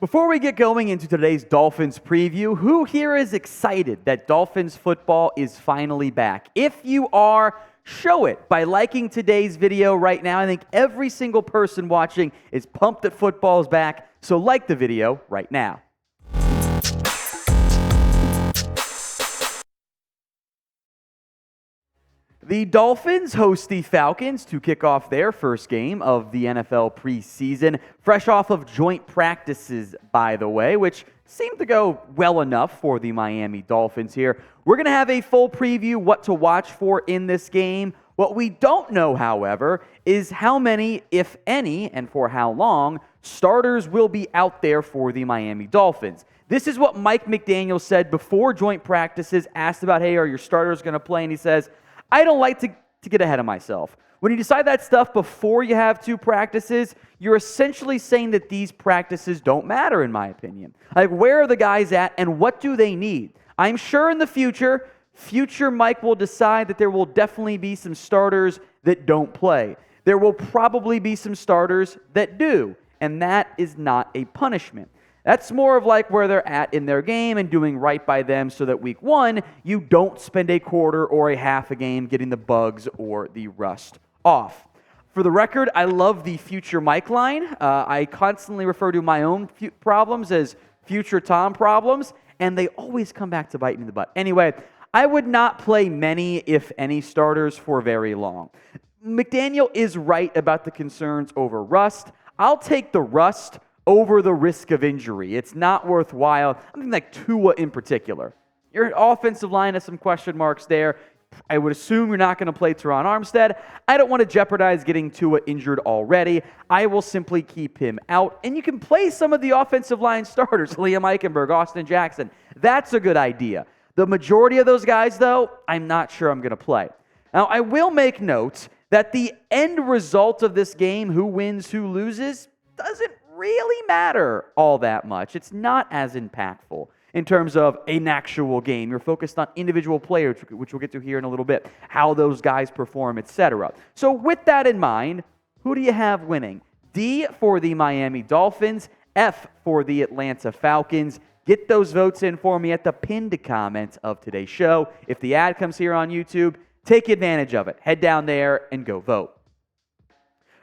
Before we get going into today's Dolphins preview, who here is excited that Dolphins football is finally back? If you are, show it by liking today's video right now. I think every single person watching is pumped that football is back, so like the video right now. The Dolphins host the Falcons to kick off their first game of the NFL preseason, fresh off of joint practices, by the way, which seemed to go well enough for the Miami Dolphins here. We're going to have a full preview, what to watch for in this game. What we don't know, however, is how many, if any, and for how long, starters will be out there for the Miami Dolphins. This is what Mike McDaniel said before joint practices, asked about, hey, are your starters going to play? And he says, I don't like to get ahead of myself. When you decide that stuff before you have two practices, you're essentially saying that these practices don't matter, in my opinion. Like, where are the guys at, and what do they need? I'm sure in the future Mike will decide that there will definitely be some starters that don't play. There will probably be some starters that do, and that is not a punishment. That's more of like where they're at in their game and doing right by them so that week one, you don't spend a quarter or a half a game getting the bugs or the rust off. For the record, I love the future Mike line. I constantly refer to my own problems as future Tom problems, and they always come back to bite me in the butt. Anyway, I would not play many, if any, starters for very long. McDaniel is right about the concerns over rust. I'll take the rust over the risk of injury. It's not worthwhile. I mean, like Tua in particular. Your offensive line has some question marks there. I would assume you're not going to play Teron Armstead. I don't want to jeopardize getting Tua injured already. I will simply keep him out. And you can play some of the offensive line starters, Liam Eichenberg, Austin Jackson. That's a good idea. The majority of those guys, though, I'm not sure I'm going to play. Now, I will make note that the end result of this game, who wins, who loses, doesn't really matter all that much. It's not as impactful in terms of an actual game. You're focused on individual players, which we'll get to here in a little bit, how those guys perform, etc. So with that in mind, who do you have winning? D for the Miami Dolphins, F for the Atlanta Falcons. Get those votes in for me at the pinned comment of today's show. If the ad comes here on YouTube, take advantage of it. Head down there and go vote.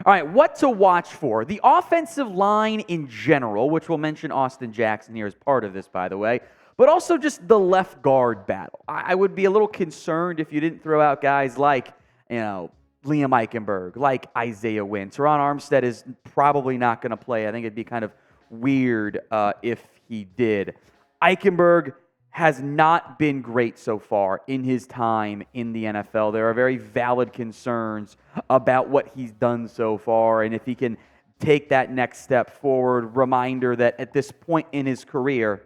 All right, what to watch for? The offensive line in general, which we'll mention Austin Jackson here as part of this, by the way, but also just the left guard battle. I would be a little concerned if you didn't throw out guys like, Liam Eichenberg, like Isaiah Wynn. Teron Armstead is probably not going to play. I think it'd be kind of weird if he did. Eichenberg has not been great so far in his time in the NFL. There are very valid concerns about what he's done so far, and if he can take that next step forward. Reminder that at this point in his career,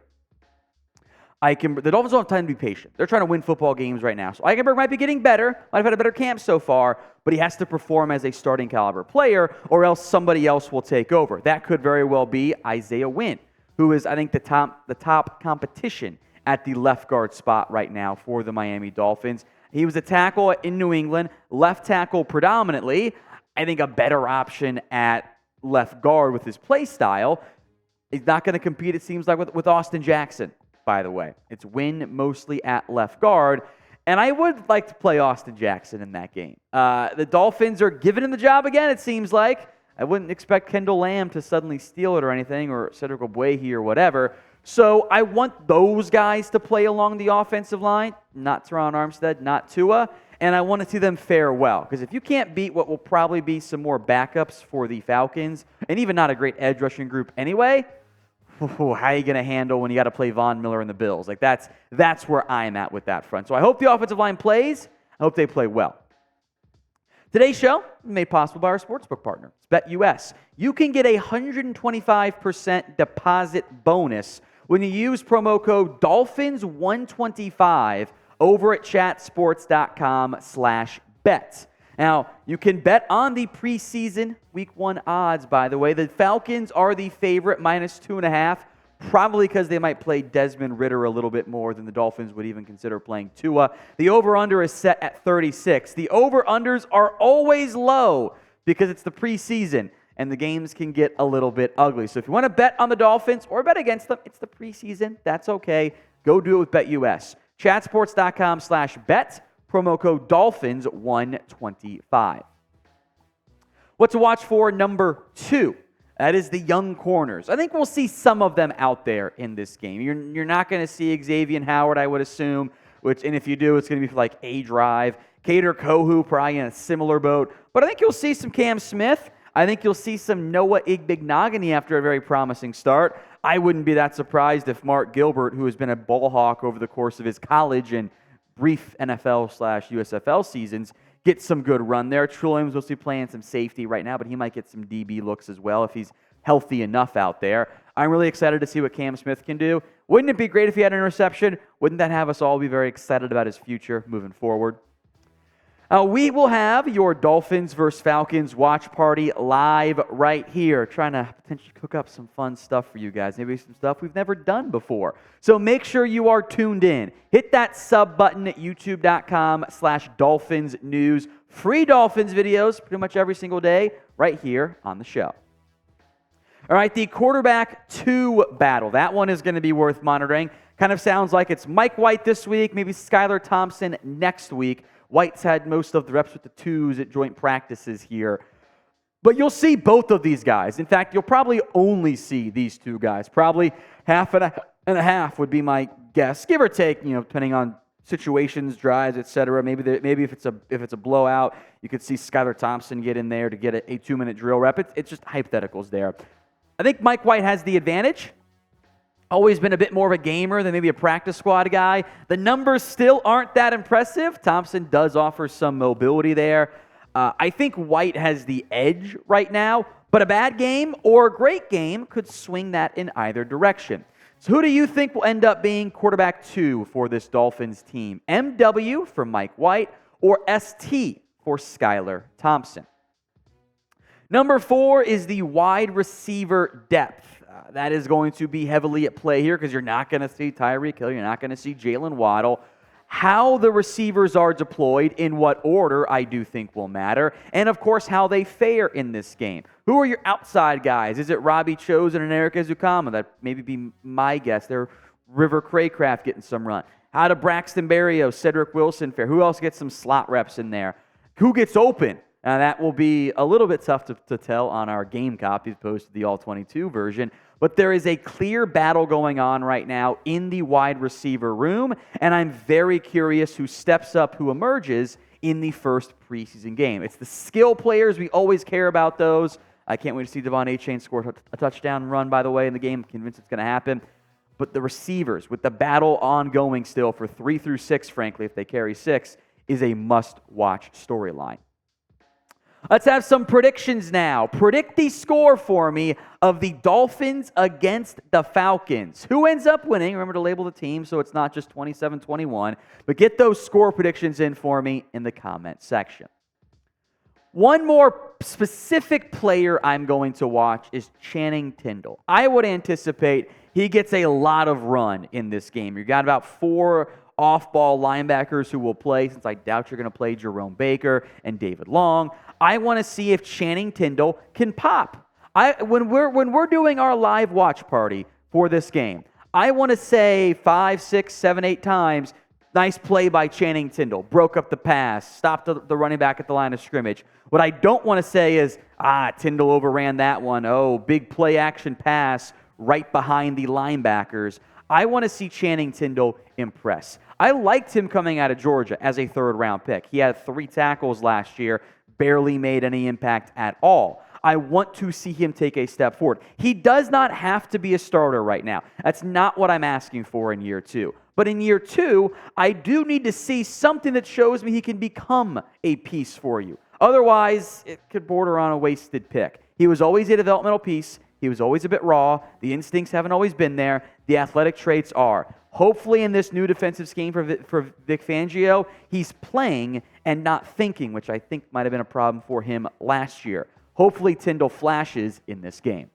the Dolphins don't have time to be patient. They're trying to win football games right now. So Eichenberg might be getting better, might have had a better camp so far, but he has to perform as a starting caliber player, or else somebody else will take over. That could very well be Isaiah Wynn, who is, I think, the top competition at the left guard spot right now for the Miami Dolphins. He was a tackle in New England, left tackle predominantly. I think a better option at left guard with his play style. He's not going to compete, it seems like, with Austin Jackson, by the way. It's Wynn mostly at left guard, and I would like to play Austin Jackson in that game. The Dolphins are giving him the job again, it seems like. I wouldn't expect Kendall Lamb to suddenly steal it or anything, or Cedric Ogbuehi or whatever. So I want those guys to play along the offensive line, not Teron Armstead, not Tua, and I want to see them fare well. Because if you can't beat what will probably be some more backups for the Falcons, and even not a great edge rushing group anyway, how are you going to handle when you got to play Von Miller and the Bills? Like that's where I'm at with that front. So I hope the offensive line plays. I hope they play well. Today's show is made possible by our sportsbook partner, BetUS. You can get a 125% deposit bonus when you use promo code Dolphins125 over at chatsports.com/bet. Now, you can bet on the preseason week 1 odds, by the way. The Falcons are the favorite, -2.5, probably because they might play Desmond Ridder a little bit more than the Dolphins would even consider playing Tua. The over-under is set at 36. The over-unders are always low because it's the preseason. and the games can get a little bit ugly. So if you want to bet on the Dolphins or bet against them, it's the preseason. That's okay. Go do it with BetUS. Chatsports.com/bet, promo code Dolphins125. What to watch for number 2? That is the young corners. I think we'll see some of them out there in this game. You're not going to see Xavier Howard, I would assume, and if you do, it's going to be for like a drive. Kader Kohu probably in a similar boat. But I think you'll see some Cam Smith. I think you'll see some Noah Igbignogany after a very promising start. I wouldn't be that surprised if Mark Gilbert, who has been a ball hawk over the course of his college and brief NFL/USFL seasons, get some good run there. True Williams will be playing some safety right now, but he might get some DB looks as well if he's healthy enough out there. I'm really excited to see what Cam Smith can do. Wouldn't it be great if he had an interception? Wouldn't that have us all be very excited about his future moving forward? We will have your Dolphins versus Falcons watch party live right here. Trying to potentially cook up some fun stuff for you guys. Maybe some stuff we've never done before. So make sure you are tuned in. Hit that sub button at youtube.com/Dolphins News. Free Dolphins videos pretty much every single day right here on the show. All right, the quarterback 2 battle. That one is going to be worth monitoring. Kind of sounds like it's Mike White this week, maybe Skylar Thompson next week. White's had most of the reps with the 2s at joint practices here. But you'll see both of these guys. In fact, you'll probably only see these 2 guys. Probably half and a half would be my guess, give or take, depending on situations, drives, etc. Maybe if it's a blowout, you could see Skylar Thompson get in there to get a 2-minute drill rep. It's just hypotheticals there. I think Mike White has the advantage. Always been a bit more of a gamer than maybe a practice squad guy. The numbers still aren't that impressive. Thompson does offer some mobility there. I think White has the edge right now, but a bad game or a great game could swing that in either direction. So who do you think will end up being quarterback 2 for this Dolphins team? MW for Mike White or ST for Skylar Thompson? Number 4 is the wide receiver depth. That is going to be heavily at play here because you're not going to see Tyreek Hill. You're not going to see Jalen Waddle. How the receivers are deployed, in what order, I do think will matter. And, of course, how they fare in this game. Who are your outside guys? Is it Robbie Chosen and Eric Ezukama? That maybe be my guess. They're River Craycraft getting some run. How do Braxton Berrios, Cedric Wilson fare? Who else gets some slot reps in there? Who gets open? That will be a little bit tough to tell on our game copy as opposed to the All-22 version. But there is a clear battle going on right now in the wide receiver room, and I'm very curious who steps up, who emerges in the first preseason game. It's the skill players. We always care about those. I can't wait to see Devon Achane score a touchdown run, by the way, in the game. I'm convinced it's going to happen. But the receivers, with the battle ongoing still for 3 through 6, frankly, if they carry 6, is a must-watch storyline. Let's have some predictions now. Predict the score for me of the Dolphins against the Falcons. Who ends up winning? Remember to label the team so it's not just 27-21. But get those score predictions in for me in the comment section. One more specific player I'm going to watch is Channing Tindall. I would anticipate he gets a lot of run in this game. You've got about 4 off-ball linebackers who will play, since I doubt you're going to play Jerome Baker and David Long. I want to see if Channing Tindall can pop. When we're doing our live watch party for this game, I want to say 5, 6, 7, 8 times, nice play by Channing Tindall, broke up the pass, stopped the running back at the line of scrimmage. What I don't want to say is, Tindall overran that one. Oh, big play action pass right behind the linebackers. I want to see Channing Tindall impress. I liked him coming out of Georgia as a 3rd-round pick. He had 3 tackles last year, barely made any impact at all. I want to see him take a step forward. He does not have to be a starter right now. That's not what I'm asking for in year 2. But in year 2, I do need to see something that shows me he can become a piece for you. Otherwise, it could border on a wasted pick. He was always a developmental piece. He was always a bit raw. The instincts haven't always been there. The athletic traits are. Hopefully in this new defensive scheme for Vic Fangio, he's playing and not thinking, which I think might have been a problem for him last year. Hopefully Tindall flashes in this game.